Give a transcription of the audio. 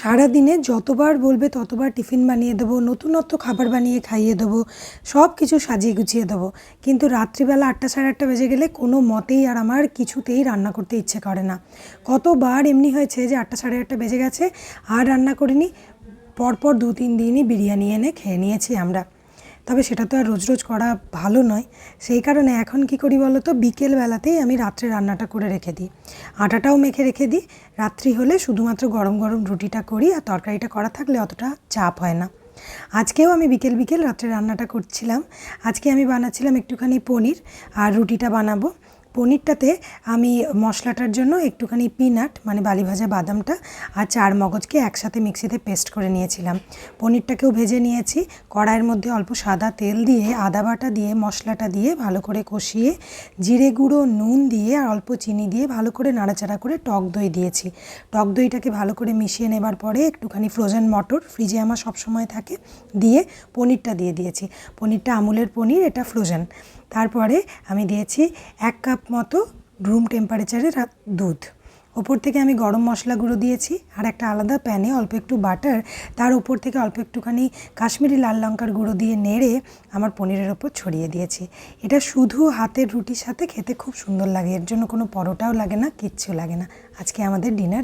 সারা দিনে যতবার বলবে ততবার টিফিন বানিয়ে দেবো, নতুনত্ব খাবার বানিয়ে খাইয়ে দেবো, সব কিছু সাজিয়ে গুছিয়ে দেবো। কিন্তু রাত্রিবেলা 8টা সাড়ে 8টা বেজে গেলে কোনো মতেই আর আমার কিছুতেই রান্না করতে ইচ্ছে করে না। কতবার এমনি হয়েছে যে 8টা সাড়ে 8টা বেজে গেছে আর রান্না করিনি, পরপর 2-3 দিনই বিরিয়ানি এনে খেয়ে নিয়েছি আমরা। তবে সেটা তো আর রোজ রোজ করা ভালো নয়, সেই কারণে এখন কি করি বলো তো, বিকেলবেলাতেই আমি রাত্রে রান্নাটা করে রেখে দিই, আটাটাও মেখে রেখে দিই। রাত্রি হলে শুধুমাত্র গরম গরম রুটিটা করি, আর তরকারিটা করা থাকলে অতটা চাপ হয় না। আজকেও আমি বিকেল বিকেল রাত্রে রান্নাটা করছিলাম। আজকে আমি বানাচ্ছিলাম একটুখানি পনির, আর রুটিটা বানাবো। পনিরটাতে আমি মশলাটার জন্য একটুখানি পিনাট মানে বালি ভাজা বাদামটা আর চার মগজকে একসাথে মিক্সিতে পেস্ট করে নিয়েছিলাম। পনিরটাকেও ভেজে নিয়েছি। কড়াইয়ের মধ্যে অল্প সাদা তেল দিয়ে আদা বাটা দিয়ে মশলাটা দিয়ে ভালো করে কষিয়ে জিরে গুঁড়ো, নুন দিয়ে আর অল্প চিনি দিয়ে ভালো করে নাড়াচাড়া করে টক দই দিয়েছি। টক দইটাকে ভালো করে মিশিয়ে নেবার পরে একটুখানি ফ্রোজেন মটর, ফ্রিজে আমার সবসময় থাকে, দিয়ে পনিরটা দিয়ে দিয়েছি। পনিরটা আমুলের পনির, এটা ফ্রোজেন। তারপরে আমি দিয়েছি 1 কাপ মতো রুম টেম্পারেচারের দুধ। ওপর থেকে আমি গরম মশলা গুঁড়ো দিয়েছি, আর একটা আলাদা প্যানে অল্প একটু বাটার, তার ওপর থেকে অল্প একটুখানি কাশ্মীরি লাল লঙ্কার গুঁড়ো দিয়ে নেড়ে আমার পনিরের ওপর ছড়িয়ে দিয়েছি। এটা শুধু হাতের রুটির সাথে খেতে খুব সুন্দর লাগে, এর জন্য কোনো পরোটাও লাগে না, কিচ্ছু লাগে না। আজকে আমাদের ডিনার।